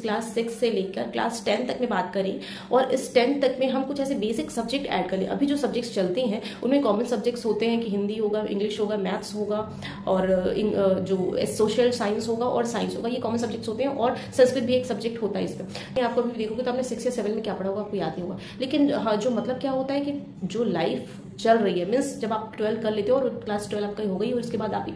Class 6 से लेकर class 10 तक में बात करें और इस 10 तक में हम कुछ ऐसे बेसिक सब्जेक्ट ऐड कर लें। अभी जो सब्जेक्ट्स चलते हैं उनमें कॉमन सब्जेक्ट्स होते हैं कि हिंदी होगा, इंग्लिश होगा, मैथ्स होगा और जो सोशल साइंस होगा और साइंस होगा, ये कॉमन सब्जेक्ट्स होते हैं और संस्कृत भी एक सब्जेक्ट होता है इसमें। आपको अभी देखोगे तो आपने 6 या 7 में क्या पढ़ा होगा आपको याद नहीं होगा, लेकिन हाँ जो मतलब क्या होता है कि जो लाइफ चल रही है, मीन्स जब आप 12 कर लेते हो और क्लास 12 आपका हो गई और इसके बाद आप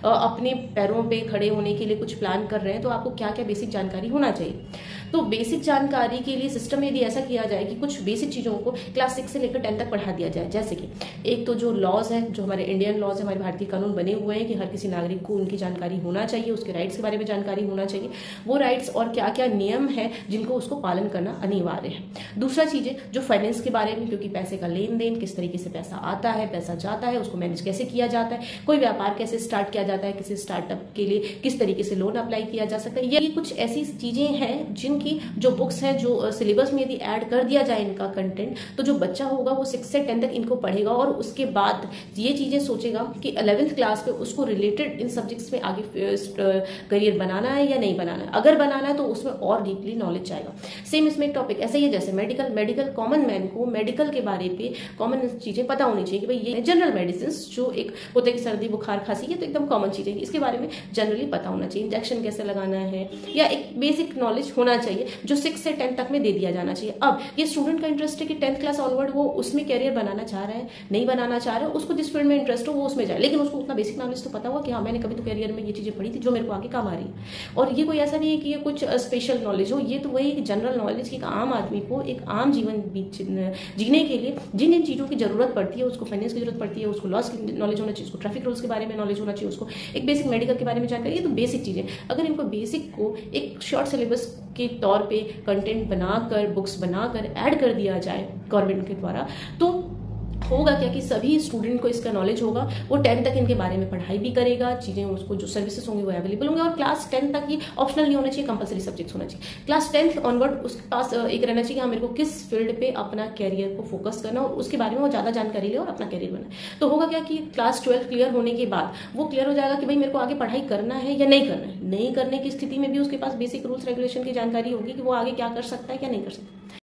अपने पैरों पे खड़े होने के लिए कुछ प्लान कर रहे हैं, तो आपको क्या क्या बेसिक जानकारी होना चाहिए। तो बेसिक जानकारी के लिए सिस्टम में यदि ऐसा किया जाए कि कुछ बेसिक चीज़ों को क्लास 6 से लेकर 10 तक पढ़ा दिया जाए, जैसे कि एक तो जो लॉज है, जो हमारे इंडियन लॉज है, हमारे भारतीय कानून बने हुए हैं कि हर किसी नागरिक को उनकी जानकारी होना चाहिए, उसके राइट्स के बारे में जानकारी होना चाहिए, वो राइट्स और क्या क्या नियम है जिनको उसको पालन करना अनिवार्य है। दूसरा चीज़ें जो फाइनेंस के बारे में, क्योंकि पैसे का लेन देन, किस तरीके से पैसा आता है, पैसा जाता है, उसको मैनेज कैसे किया जाता है, कोई व्यापार कैसे स्टार्ट किया जाता है, किसी स्टार्टअप के लिए किस तरीके से लोन अप्लाई किया जा सकता है, ये कुछ ऐसी चीजें हैं जिनकी जो बुक्स हैं, जो सिलेबस में यदि ऐड कर दिया जाए इनका कंटेंट, तो जो बच्चा होगा वो 6 से 10 तक इनको पढ़ेगा और उसके बाद ये चीजें सोचेगा कि 11th क्लास पे उसको रिलेटेड इन सब्जेक्ट्स में आगे करियर बनाना है या नहीं बनाना है। अगर बनाना है तो उसमें और डीपली नॉलेज आएगा। सेम इसमें एक टॉपिक ऐसा ही है जैसे मेडिकल कॉमन मैन को मेडिकल के बारे पे कॉमन चीजें पता होनी चाहिए कि भाई ये जनरल मेडिसिन जो एक होता है कि सर्दी बुखार खांसी, ये तो एकदम कॉमन चीजें, इसके बारे में जनरली पता होना चाहिए। इंजेक्शन कैसे लगाना है या एक बेसिक नॉलेज होना चाहिए जो 6 से 10 तक में दे दिया जाना चाहिए। अब ये स्टूडेंट का इंटरेस्ट है कि 10th क्लास ऑनवर्ड वो उसमें कैरियर बनाना चाह रहा है, नहीं बनाना चाह रहा है, उसको जिस फील्ड में इंटरेस्ट हो वो उसमें जाए, लेकिन उसको उतना बेसिक नॉलेज तो पता हुआ कि हाँ मैंने कभी तो कैरियर में ये चीजें पढ़ी थी जो मेरे को आगे काम आ रही है। और ये कोई ऐसा नहीं है कि ये कुछ स्पेशल नॉलेज हो, ये तो वही जनरल नॉलेज की आम आदमी को एक आम जीवन जीने के लिए जिन जिन चीजों की जरूरत पड़ती है, उसको फाइनेंस की जरूरत पड़ती है, उसको लॉस की नॉलेज होना चाहिए, उसको ट्रैफिक रूल्स के बारे में नॉलेज होना चाहिए, उसको एक बेसिक मेडिकल के बारे में जानकारी, ये तो बेसिक चीजें। अगर इनको बेसिक को एक शॉर्ट सिलेबस के तौर पे कंटेंट बनाकर, बुक्स बनाकर ऐड कर दिया जाए गवर्नमेंट के द्वारा, तो होगा क्या कि सभी स्टूडेंट को इसका नॉलेज होगा, वो 10 तक इनके बारे में पढ़ाई भी करेगा, चीजें उसको जो सर्विसेज होंगी वो अवेलेबल होंगे। और क्लास 10 तक ही ऑप्शनल नहीं होना चाहिए, कंपलसरी सब्जेक्ट्स होना चाहिए। क्लास 10 ऑनवर्ड उसके पास एक रहना चाहिए, हाँ मेरे को किस फील्ड पे अपना कैरियर को फोकस करना और उसके बारे में वो ज्यादा जानकारी ले और अपना कैरियर बनाए। तो होगा क्या कि क्लास 12 क्लियर होने के बाद वो क्लियर हो जाएगा कि भाई मेरे को आगे पढ़ाई करना है या नहीं करना है। नहीं करने की स्थिति में भी उसके पास बेसिक रूल्स रेगुलेशन की जानकारी होगी कि वो आगे क्या कर सकता है क्या नहीं कर सकता।